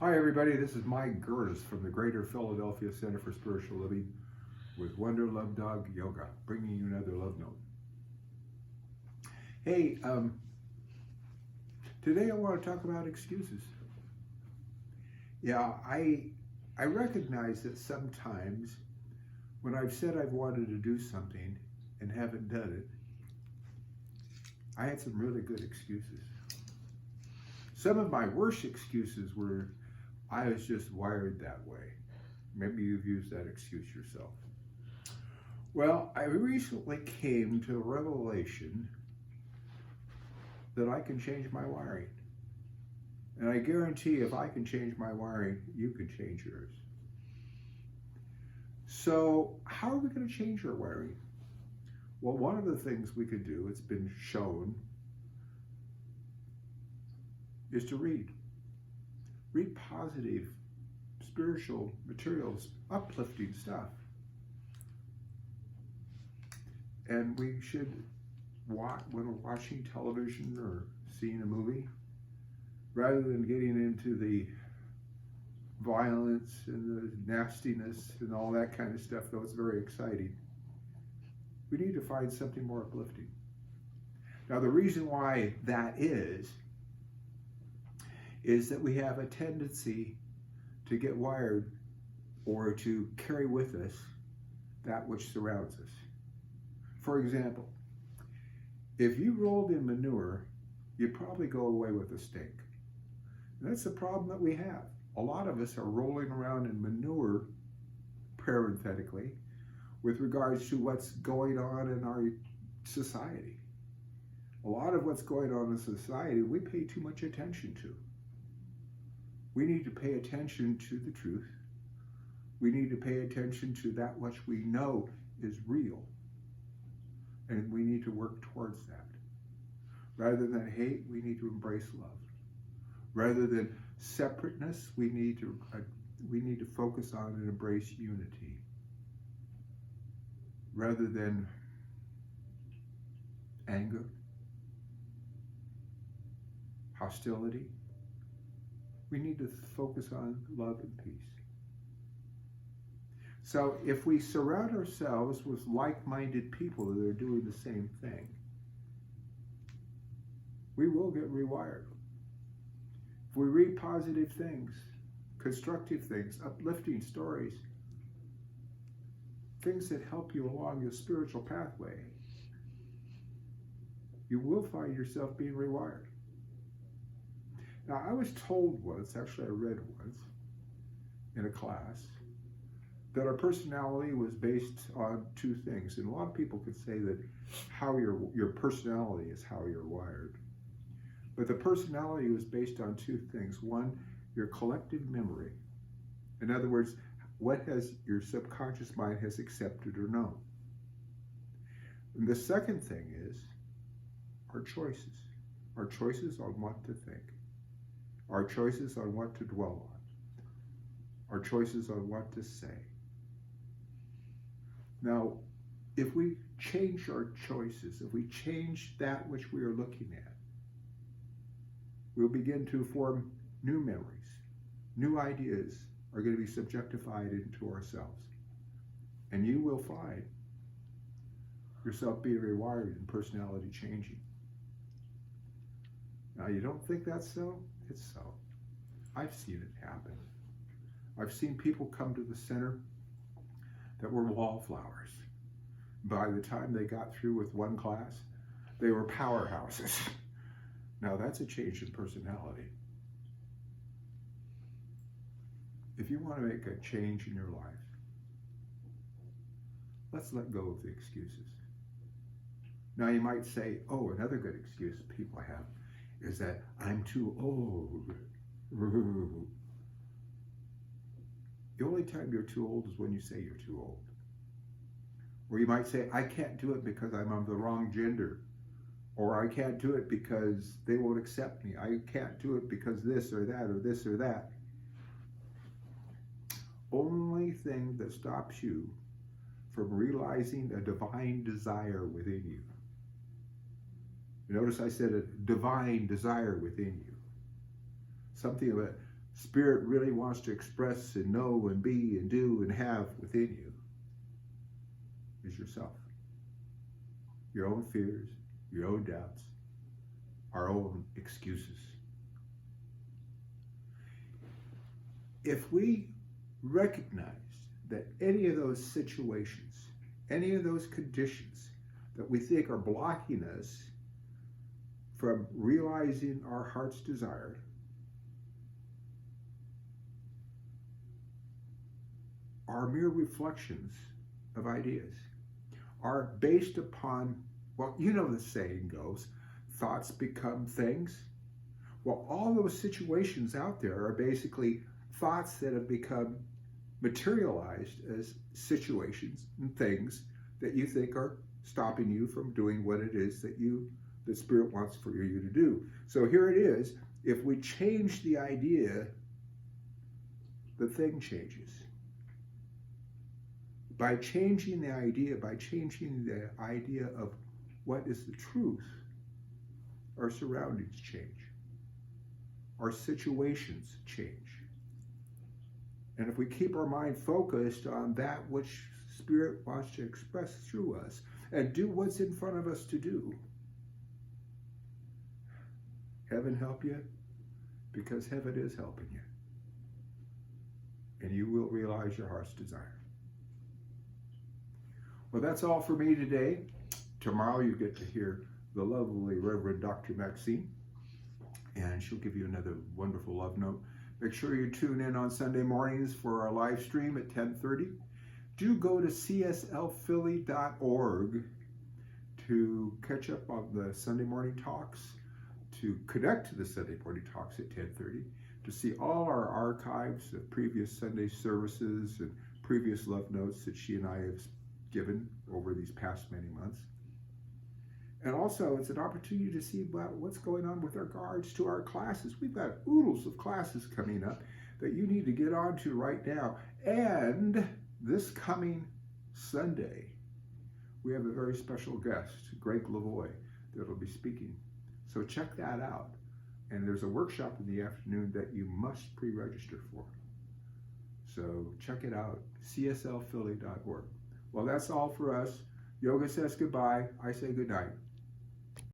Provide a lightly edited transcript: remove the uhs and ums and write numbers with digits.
Hi, everybody. This is Mike Gerdes from the Greater Philadelphia Center for Spiritual Living with Wonder Love Dog Yoga, bringing you another love note. Hey, today I want to talk about excuses. Yeah, I recognize that sometimes when I've said I've wanted to do something and haven't done it, I had some really good excuses. Some of my worst excuses were I was just wired that way. Maybe you've used that excuse yourself. Well, I recently came to a revelation that I can change my wiring. And I guarantee if I can change my wiring, you can change yours. So, how are we going to change our wiring? Well, one of the things we could do, it's been shown, is to read. Read positive, spiritual materials, uplifting stuff. And we should watch, when we're watching television or seeing a movie, rather than getting into the violence and the nastiness and all that kind of stuff, though it's very exciting, we need to find something more uplifting. Now, the reason why that is that we have a tendency to get wired or to carry with us that which surrounds us. For example, if you rolled in manure, you'd probably go away with a stink. And that's the problem that we have. A lot of us are rolling around in manure, parenthetically, with regards to what's going on in our society. A lot of what's going on in society, we pay too much attention to. We need to pay attention to the truth. We need to pay attention to that which we know is real. And we need to work towards that. Rather than hate, we need to embrace love. Rather than separateness, we need to focus on and embrace unity. Rather than anger, hostility, we need to focus on love and peace. So if we surround ourselves with like-minded people that are doing the same thing, we will get rewired. If we read positive things, constructive things, uplifting stories, things that help you along your spiritual pathway, you will find yourself being rewired. Now, I was told once, actually I read once in a class, that our personality was based on two things. And a lot of people could say that how your personality is how you're wired. But the personality was based on two things. One, your collective memory. In other words, what has your subconscious mind has accepted or known. And the second thing is our choices. Our choices on what to think. Our choices on what to dwell on. Our choices on what to say. Now, if we change our choices, if we change that which we are looking at, we'll begin to form new memories. New ideas are going to be subjectified into ourselves. And you will find yourself being rewired and personality changing. Now, you don't think that's so? It's so. I've seen it happen. I've seen people come to the center that were wallflowers. By the time they got through with one class, they were powerhouses. Now, that's a change in personality. If you want to make a change in your life, let's let go of the excuses. Now, you might say, oh, another good excuse people have is that I'm too old. The only time you're too old is when you say you're too old. Or you might say, I can't do it because I'm of the wrong gender. Or I can't do it because they won't accept me. I can't do it because this or that or this or that. Only thing that stops you from realizing a divine desire within you. Notice I said a divine desire within you. Something Spirit really wants to express and know and be and do and have within you is yourself. Your own fears, your own doubts, our own excuses. If we recognize that any of those situations, any of those conditions that we think are blocking us from realizing our heart's desire, are mere reflections of ideas, are based upon, well, you know the saying goes, thoughts become things. Well, all those situations out there are basically thoughts that have become materialized as situations and things that you think are stopping you from doing what it is that the Spirit wants for you to do. So here it is. If we change the idea, the thing changes. By changing the idea of what is the truth, our surroundings change. Our situations change. And if we keep our mind focused on that which Spirit wants to express through us and do what's in front of us to do, heaven help you, because heaven is helping you. And you will realize your heart's desire. Well, that's all for me today. Tomorrow you get to hear the lovely Reverend Dr. Maxine, and she'll give you another wonderful love note. Make sure you tune in on Sunday mornings for our live stream at 10:30. Do go to cslphilly.org to catch up on the Sunday morning talks, to connect to the Sunday morning talks at 10:30, to see all our archives of previous Sunday services and previous love notes that she and I have given over these past many months. And also, it's an opportunity to see about what's going on with regards to our classes. We've got oodles of classes coming up that you need to get on to right now. And this coming Sunday, we have a very special guest, Greg Lavoie, that will be speaking. So check that out. And there's a workshop in the afternoon that you must pre-register for. So check it out, cslphilly.org. Well, that's all for us. Yoga says goodbye. I say good night.